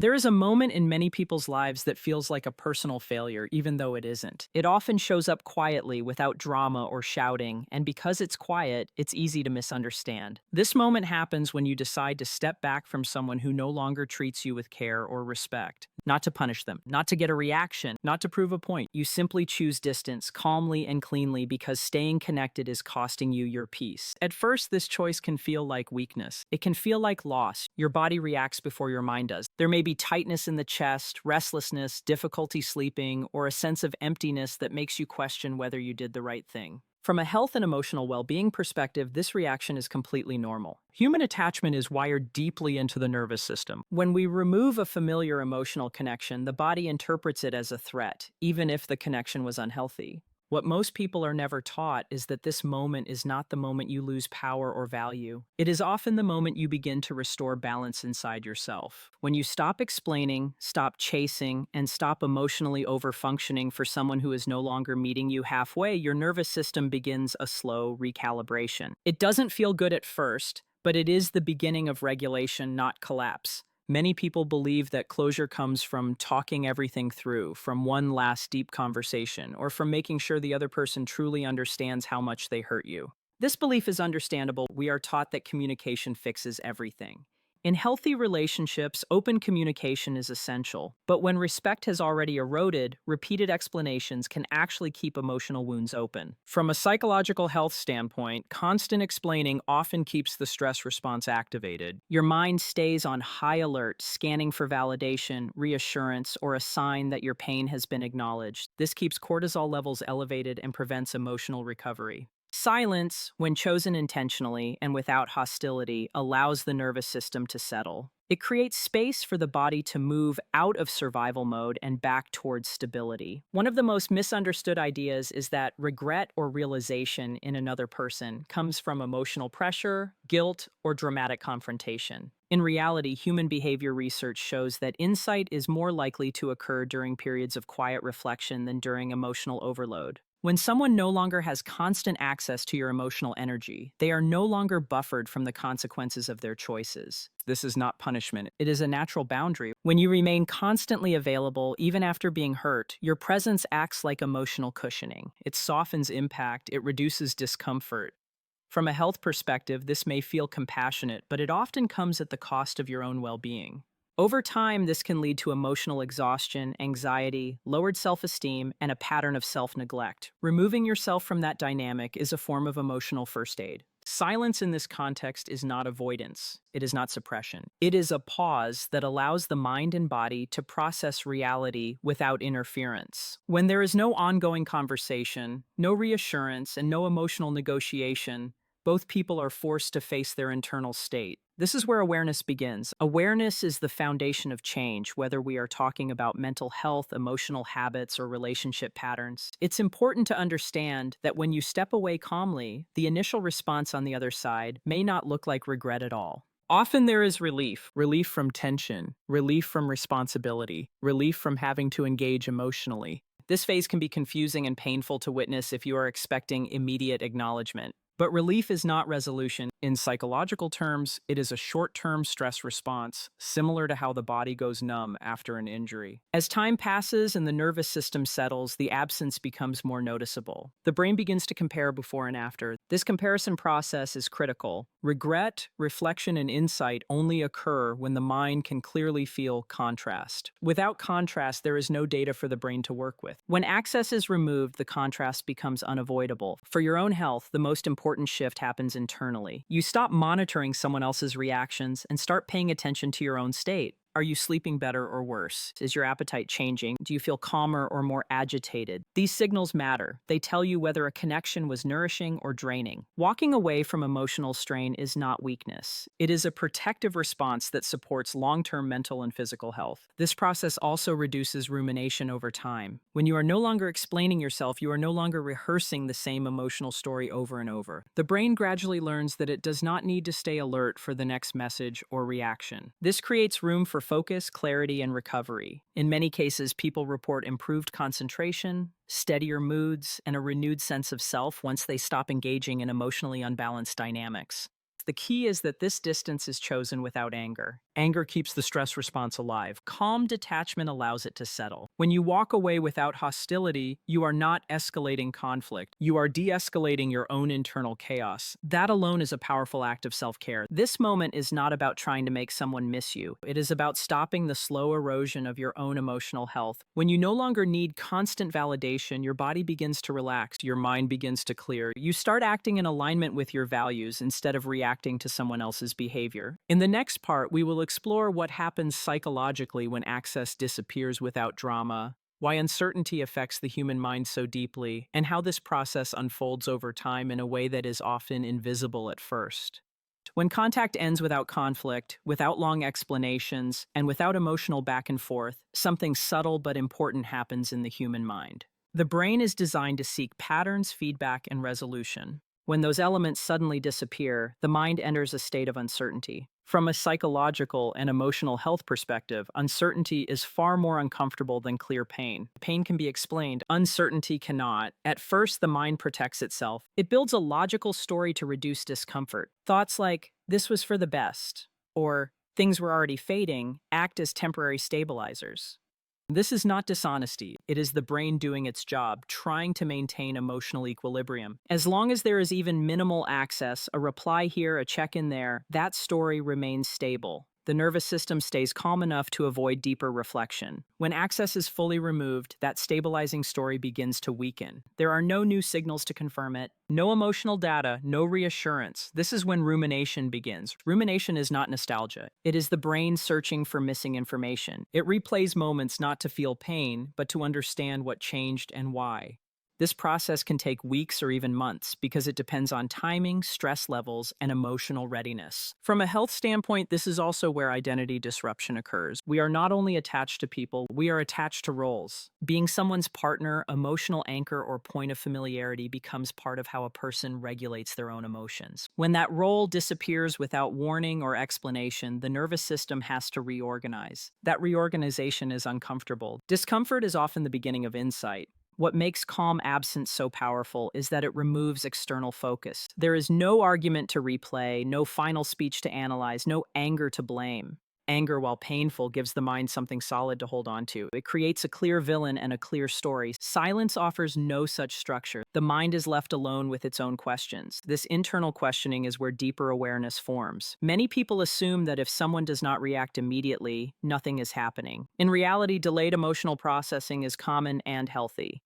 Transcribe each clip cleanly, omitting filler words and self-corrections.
There is a moment in many people's lives that feels like a personal failure, even though it isn't. It often shows up quietly without drama or shouting, and because it's quiet, it's easy to misunderstand. This moment happens when you decide to step back from someone who no longer treats you with care or respect. Not to punish them, not to get a reaction, not to prove a point. You simply choose distance, calmly and cleanly, because staying connected is costing you your peace. At first, this choice can feel like weakness. It can feel like loss. Your body reacts before your mind does. There may be tightness in the chest, restlessness, difficulty sleeping, or a sense of emptiness that makes you question whether you did the right thing. From a health and emotional well-being perspective, this reaction is completely normal. Human attachment is wired deeply into the nervous system. When we remove a familiar emotional connection, the body interprets it as a threat, even if the connection was unhealthy. What most people are never taught is that this moment is not the moment you lose power or value. It is often the moment you begin to restore balance inside yourself. When you stop explaining, stop chasing, and stop emotionally overfunctioning for someone who is no longer meeting you halfway, your nervous system begins a slow recalibration. It doesn't feel good at first, but it is the beginning of regulation, not collapse. Many people believe that closure comes from talking everything through, from one last deep conversation, or from making sure the other person truly understands how much they hurt you. This belief is understandable. We are taught that communication fixes everything. In healthy relationships, open communication is essential, but when respect has already eroded, repeated explanations can actually keep emotional wounds open. From a psychological health standpoint, constant explaining often keeps the stress response activated. Your mind stays on high alert, scanning for validation, reassurance, or a sign that your pain has been acknowledged. This keeps cortisol levels elevated and prevents emotional recovery. Silence, when chosen intentionally and without hostility, allows the nervous system to settle. It creates space for the body to move out of survival mode and back towards stability. One of the most misunderstood ideas is that regret or realization in another person comes from emotional pressure, guilt, or dramatic confrontation. In reality, human behavior research shows that insight is more likely to occur during periods of quiet reflection than during emotional overload. When someone no longer has constant access to your emotional energy, they are no longer buffered from the consequences of their choices. This is not punishment. It is a natural boundary. When you remain constantly available, even after being hurt, your presence acts like emotional cushioning. It softens impact, it reduces discomfort. From a health perspective, this may feel compassionate, but it often comes at the cost of your own well-being. Over time, this can lead to emotional exhaustion, anxiety, lowered self-esteem, and a pattern of self-neglect. Removing yourself from that dynamic is a form of emotional first aid. Silence in this context is not avoidance. It is not suppression. It is a pause that allows the mind and body to process reality without interference. When there is no ongoing conversation, no reassurance, and no emotional negotiation, both people are forced to face their internal state. This is where awareness begins. Awareness is the foundation of change, whether we are talking about mental health, emotional habits, or relationship patterns. It's important to understand that when you step away calmly, the initial response on the other side may not look like regret at all. Often there is relief, relief from tension, relief from responsibility, relief from having to engage emotionally. This phase can be confusing and painful to witness if you are expecting immediate acknowledgement. But relief is not resolution. In psychological terms, it is a short-term stress response, similar to how the body goes numb after an injury. As time passes and the nervous system settles, the absence becomes more noticeable. The brain begins to compare before and after. This comparison process is critical. Regret, reflection, and insight only occur when the mind can clearly feel contrast. Without contrast, there is no data for the brain to work with. When access is removed, the contrast becomes unavoidable. For your own health, the most important shift happens internally. You stop monitoring someone else's reactions and start paying attention to your own state. Are you sleeping better or worse? Is your appetite changing? Do you feel calmer or more agitated? These signals matter. They tell you whether a connection was nourishing or draining. Walking away from emotional strain is not weakness. It is a protective response that supports long-term mental and physical health. This process also reduces rumination over time. When you are no longer explaining yourself, you are no longer rehearsing the same emotional story over and over. The brain gradually learns that it does not need to stay alert for the next message or reaction. This creates room for focus, clarity, and recovery. In many cases, people report improved concentration, steadier moods, and a renewed sense of self once they stop engaging in emotionally unbalanced dynamics. The key is that this distance is chosen without anger. Anger keeps the stress response alive. Calm detachment allows it to settle. When you walk away without hostility, you are not escalating conflict. You are de-escalating your own internal chaos. That alone is a powerful act of self-care. This moment is not about trying to make someone miss you. It is about stopping the slow erosion of your own emotional health. When you no longer need constant validation, your body begins to relax, your mind begins to clear. You start acting in alignment with your values instead of reacting to someone else's behavior. In the next part, we will explore what happens psychologically when access disappears without drama, why uncertainty affects the human mind so deeply, and how this process unfolds over time in a way that is often invisible at first. When contact ends without conflict, without long explanations, and without emotional back and forth, something subtle but important happens in the human mind. The brain is designed to seek patterns, feedback, and resolution. When those elements suddenly disappear, the mind enters a state of uncertainty. From a psychological and emotional health perspective, uncertainty is far more uncomfortable than clear pain. Pain can be explained, uncertainty cannot. At first, the mind protects itself. It builds a logical story to reduce discomfort. Thoughts like, "this was for the best," or "things were already fading," act as temporary stabilizers. This is not dishonesty. It is the brain doing its job, trying to maintain emotional equilibrium. As long as there is even minimal access, a reply here, a check-in there, that story remains stable. The nervous system stays calm enough to avoid deeper reflection. When access is fully removed, that stabilizing story begins to weaken. There are no new signals to confirm it, no emotional data, no reassurance. This is when rumination begins. Rumination is not nostalgia. It is the brain searching for missing information. It replays moments not to feel pain, but to understand what changed and why. This process can take weeks or even months because it depends on timing, stress levels, and emotional readiness. From a health standpoint, this is also where identity disruption occurs. We are not only attached to people, we are attached to roles. Being someone's partner, emotional anchor, or point of familiarity becomes part of how a person regulates their own emotions. When that role disappears without warning or explanation, the nervous system has to reorganize. That reorganization is uncomfortable. Discomfort is often the beginning of insight. What makes calm absence so powerful is that it removes external focus. There is no argument to replay, no final speech to analyze, no anger to blame. Anger, while painful, gives the mind something solid to hold on to. It creates a clear villain and a clear story. Silence offers no such structure. The mind is left alone with its own questions. This internal questioning is where deeper awareness forms. Many people assume that if someone does not react immediately, nothing is happening. In reality, delayed emotional processing is common and healthy.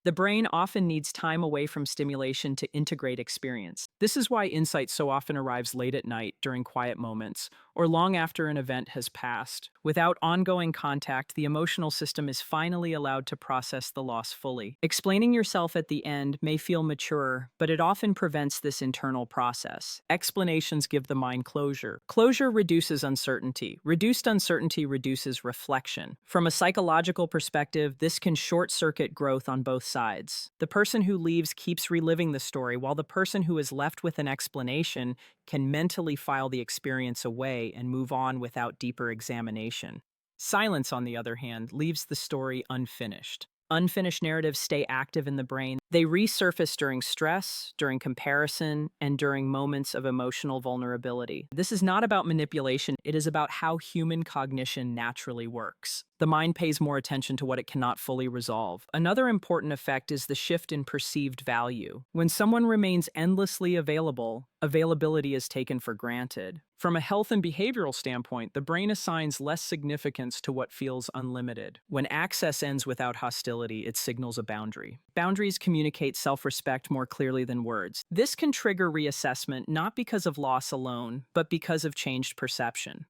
The brain often needs time away from stimulation to integrate experience. This is why insight so often arrives late at night during quiet moments, or long after an event has passed. Without ongoing contact, the emotional system is finally allowed to process the loss fully. Explaining yourself at the end may feel mature, but it often prevents this internal process. Explanations give the mind closure. Closure reduces uncertainty. Reduced uncertainty reduces reflection. From a psychological perspective, this can short-circuit growth on both sides. The person who leaves keeps reliving the story, while the person who is left with an explanation can mentally file the experience away and move on without deeper examination. Silence, on the other hand, leaves the story unfinished. Unfinished narratives stay active in the brain. They resurface during stress, during comparison, and during moments of emotional vulnerability. This is not about manipulation, it is about how human cognition naturally works. The mind pays more attention to what it cannot fully resolve. Another important effect is the shift in perceived value. When someone remains endlessly available, availability is taken for granted. From a health and behavioral standpoint, the brain assigns less significance to what feels unlimited. When access ends without hostility, it signals a boundary. Boundaries communicate self-respect more clearly than words. This can trigger reassessment not because of loss alone, but because of changed perception.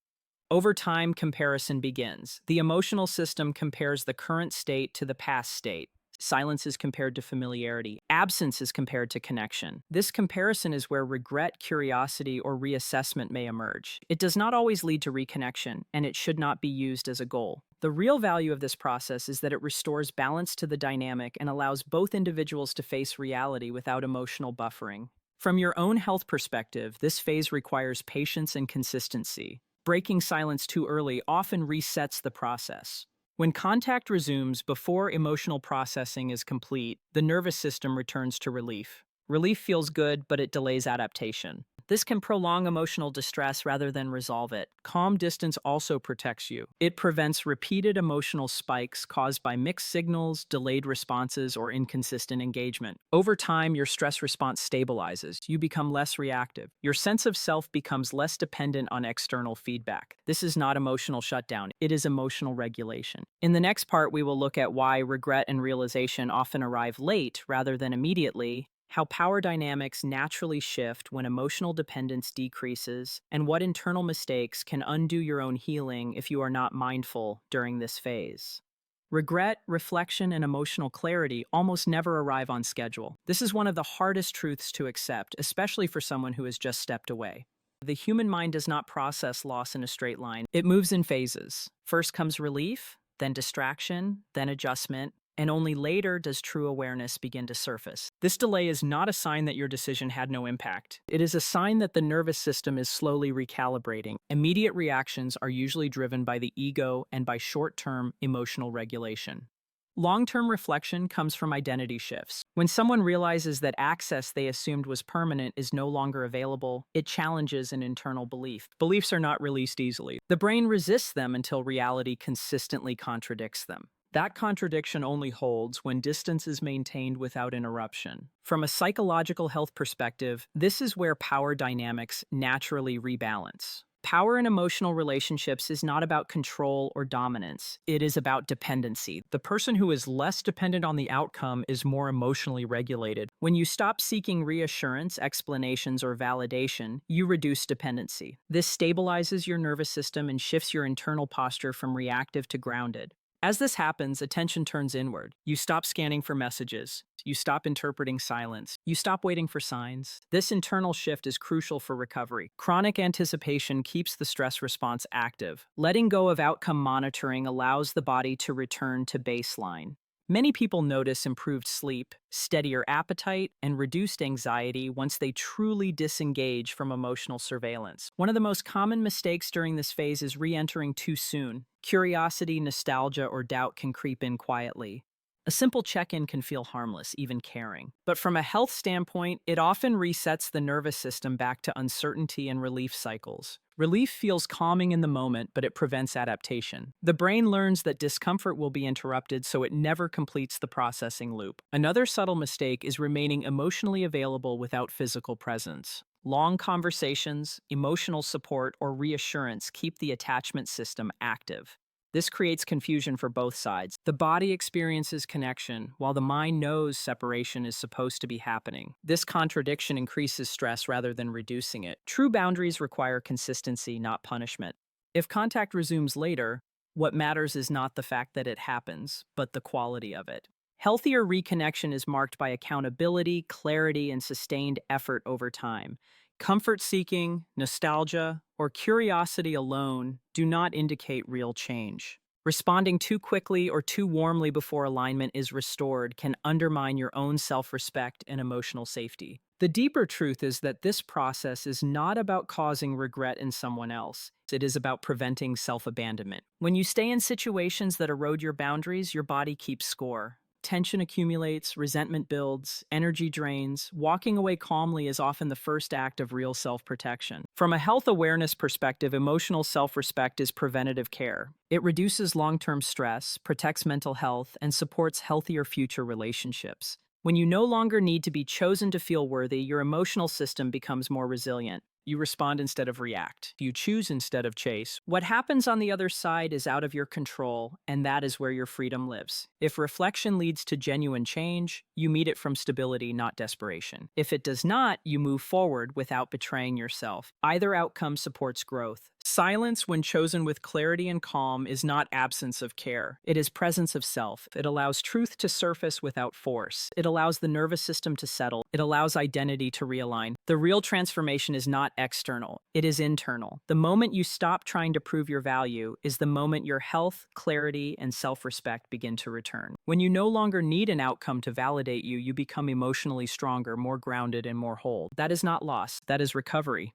Over time, comparison begins. The emotional system compares the current state to the past state. Silence is compared to familiarity. Absence is compared to connection. This comparison is where regret, curiosity, or reassessment may emerge. It does not always lead to reconnection, and it should not be used as a goal. The real value of this process is that it restores balance to the dynamic and allows both individuals to face reality without emotional buffering. From your own health perspective, this phase requires patience and consistency. Breaking silence too early often resets the process. When contact resumes before emotional processing is complete, the nervous system returns to relief. Relief feels good, but it delays adaptation. This can prolong emotional distress rather than resolve it. Calm distance also protects you. It prevents repeated emotional spikes caused by mixed signals, delayed responses, or inconsistent engagement. Over time, your stress response stabilizes. You become less reactive. Your sense of self becomes less dependent on external feedback. This is not emotional shutdown, it is emotional regulation. In the next part, we will look at why regret and realization often arrive late rather than immediately, how power dynamics naturally shift when emotional dependence decreases, and what internal mistakes can undo your own healing if you are not mindful during this phase. Regret, reflection, and emotional clarity almost never arrive on schedule. This is one of the hardest truths to accept, especially for someone who has just stepped away. The human mind does not process loss in a straight line. It moves in phases. First comes relief, then distraction, then adjustment, and only later does true awareness begin to surface. This delay is not a sign that your decision had no impact. It is a sign that the nervous system is slowly recalibrating. Immediate reactions are usually driven by the ego and by short-term emotional regulation. Long-term reflection comes from identity shifts. When someone realizes that access they assumed was permanent is no longer available, it challenges an internal belief. Beliefs are not released easily. The brain resists them until reality consistently contradicts them. That contradiction only holds when distance is maintained without interruption. From a psychological health perspective, this is where power dynamics naturally rebalance. Power in emotional relationships is not about control or dominance. It is about dependency. The person who is less dependent on the outcome is more emotionally regulated. When you stop seeking reassurance, explanations, or validation, you reduce dependency. This stabilizes your nervous system and shifts your internal posture from reactive to grounded. As this happens, attention turns inward. You stop scanning for messages. You stop interpreting silence. You stop waiting for signs. This internal shift is crucial for recovery. Chronic anticipation keeps the stress response active. Letting go of outcome monitoring allows the body to return to baseline. Many people notice improved sleep, steadier appetite, and reduced anxiety once they truly disengage from emotional surveillance. One of the most common mistakes during this phase is re-entering too soon. Curiosity, nostalgia, or doubt can creep in quietly. A simple check-in can feel harmless, even caring. But from a health standpoint, it often resets the nervous system back to uncertainty and relief cycles. Relief feels calming in the moment, but it prevents adaptation. The brain learns that discomfort will be interrupted, so it never completes the processing loop. Another subtle mistake is remaining emotionally available without physical presence. Long conversations, emotional support, or reassurance keep the attachment system active. This creates confusion for both sides. The body experiences connection, while the mind knows separation is supposed to be happening. This contradiction increases stress rather than reducing it. True boundaries require consistency, not punishment. If contact resumes later, what matters is not the fact that it happens, but the quality of it. Healthier reconnection is marked by accountability, clarity, and sustained effort over time. Comfort seeking, nostalgia, or curiosity alone do not indicate real change. Responding too quickly or too warmly before alignment is restored can undermine your own self-respect and emotional safety. The deeper truth is that this process is not about causing regret in someone else. It is about preventing self-abandonment. When you stay in situations that erode your boundaries, your body keeps score. Tension accumulates, resentment builds, energy drains. Walking away calmly is often the first act of real self-protection. From a health awareness perspective, emotional self-respect is preventative care. It reduces long-term stress, protects mental health, and supports healthier future relationships. When you no longer need to be chosen to feel worthy, your emotional system becomes more resilient. You respond instead of react. You choose instead of chase. What happens on the other side is out of your control, and that is where your freedom lives. If reflection leads to genuine change, you meet it from stability, not desperation. If it does not, you move forward without betraying yourself. Either outcome supports growth. Silence, when chosen with clarity and calm, is not absence of care. It is presence of self. It allows truth to surface without force. It allows the nervous system to settle. It allows identity to realign. The real transformation is not external. It is internal. The moment you stop trying to prove your value is the moment your health, clarity, and self-respect begin to return. When you no longer need an outcome to validate you, you become emotionally stronger, more grounded, and more whole. That is not loss. That is recovery.